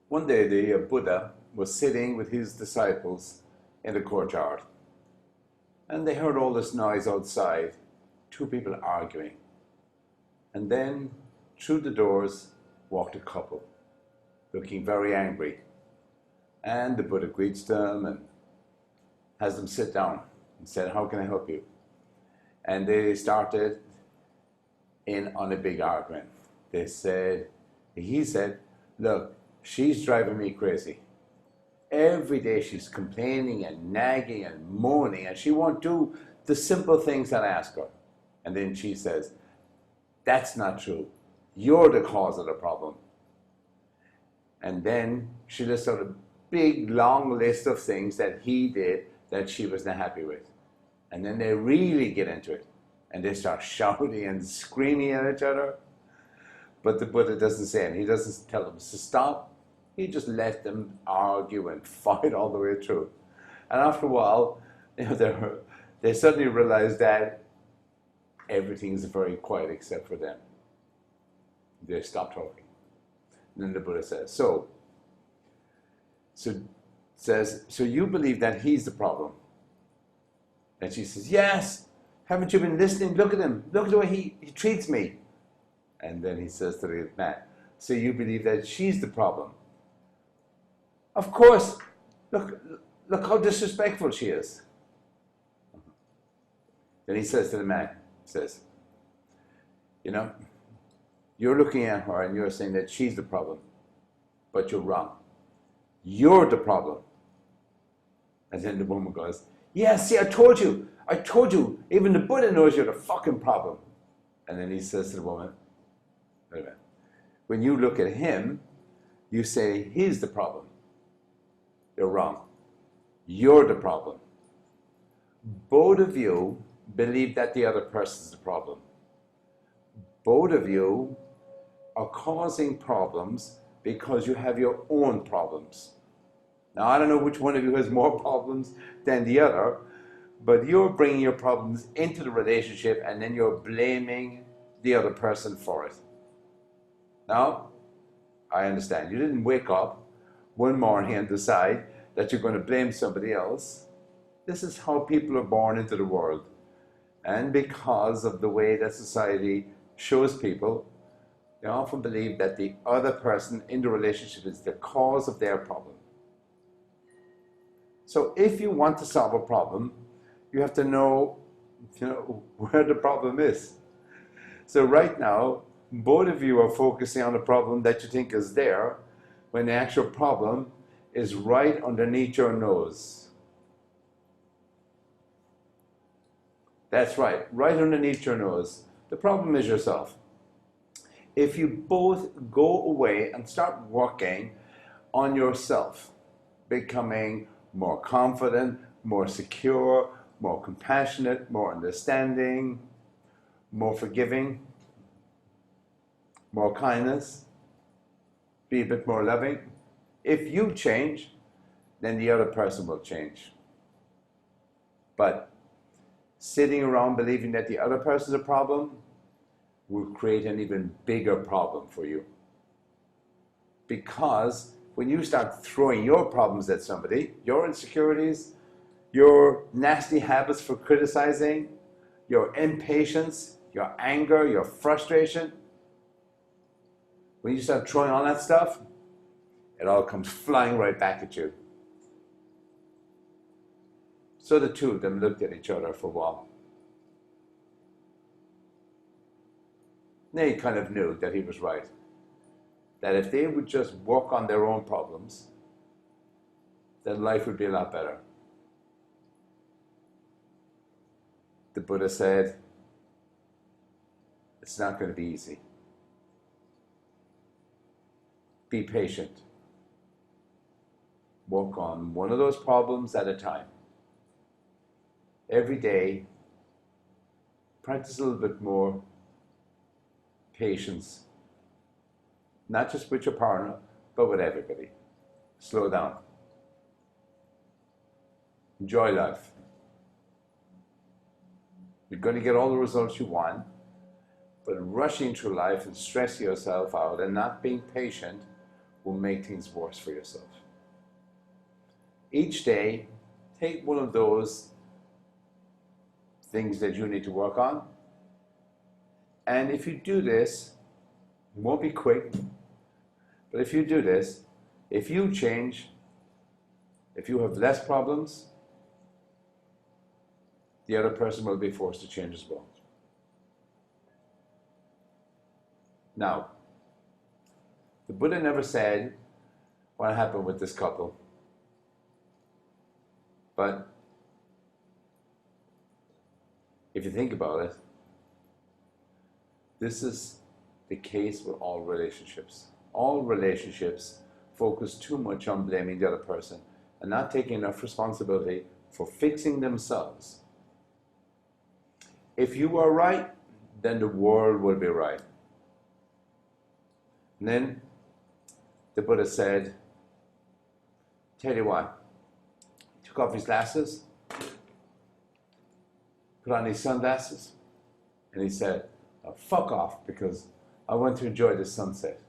One day the Buddha was sitting with his disciples in the courtyard, and they heard all this noise outside, two people arguing. And then through the doors walked a couple, looking very angry. And the Buddha greets them and has them sit down and said, "How can I help you?" And they started in on a big argument. He said, "Look, she's driving me crazy. Every day she's complaining and nagging and moaning, and she won't do the simple things that I ask her." And then she says, "That's not true. You're the cause of the problem." And then she lists out a big, long list of things that he did that she was not happy with. And then they really get into it. And they start shouting and screaming at each other. But the Buddha doesn't say anything. He doesn't tell them to stop. He just let them argue and fight all the way through. And after a while, they suddenly realize that everything is very quiet except for them. They stop talking. And then the Buddha says, So you believe that he's the problem? And she says, "Yes. Haven't you been listening? Look at him. Look at the way he treats me." And then he says to the man, "So you believe that she's the problem?" "Of course. Look how disrespectful she is." Then he says to the man, "You're looking at her and you're saying that she's the problem, but you're wrong. You're the problem." And then the woman goes, "Yeah, see, I told you, even the Buddha knows you're the fucking problem." And then he says to the woman, "Wait a minute. When you look at him, you say he's the problem. You're wrong. You're the problem. Both of you believe that the other person's the problem. Both of you are causing problems because you have your own problems. Now, I don't know which one of you has more problems than the other, but you're bringing your problems into the relationship and then you're blaming the other person for it. Now, I understand. You didn't wake up one morning and decide that you're going to blame somebody else. This is how people are born into the world. And because of the way that society shows people, they often believe that the other person in the relationship is the cause of their problem. So if you want to solve a problem, you have to know, where the problem is. So right now, both of you are focusing on a problem that you think is there, when the actual problem is right underneath your nose. That's right underneath your nose. The problem is yourself. If you both go away and start working on yourself, becoming more confident, more secure, more compassionate, more understanding, more forgiving, more kindness, be a bit more loving. If you change, then the other person will change. But sitting around believing that the other person is a problem will create an even bigger problem for you. Because when you start throwing your problems at somebody, your insecurities, your nasty habits for criticizing, your impatience, your anger, your frustration, when you start throwing all that stuff, it all comes flying right back at you. So the two of them looked at each other for a while. They kind of knew that he was right. That if they would just work on their own problems, then life would be a lot better. The Buddha said, it's not going to be easy. Be patient. Work on one of those problems at a time. Every day, practice a little bit more patience. Not just with your partner, but with everybody. Slow down. Enjoy life. You're going to get all the results you want, but rushing through life and stressing yourself out and not being patient will make things worse for yourself. Each day, take one of those things that you need to work on. And if you do this, it won't be quick, but if you do this, if you change, if you have less problems, the other person will be forced to change as well. Now, the Buddha never said what happened with this couple, but if you think about it, this is the case with all relationships. All relationships focus too much on blaming the other person and not taking enough responsibility for fixing themselves. If you are right, then the world will be right. And then the Buddha said, tell you what, he took off his glasses, put on his sunglasses, and he said, oh, fuck off, because I want to enjoy the sunset.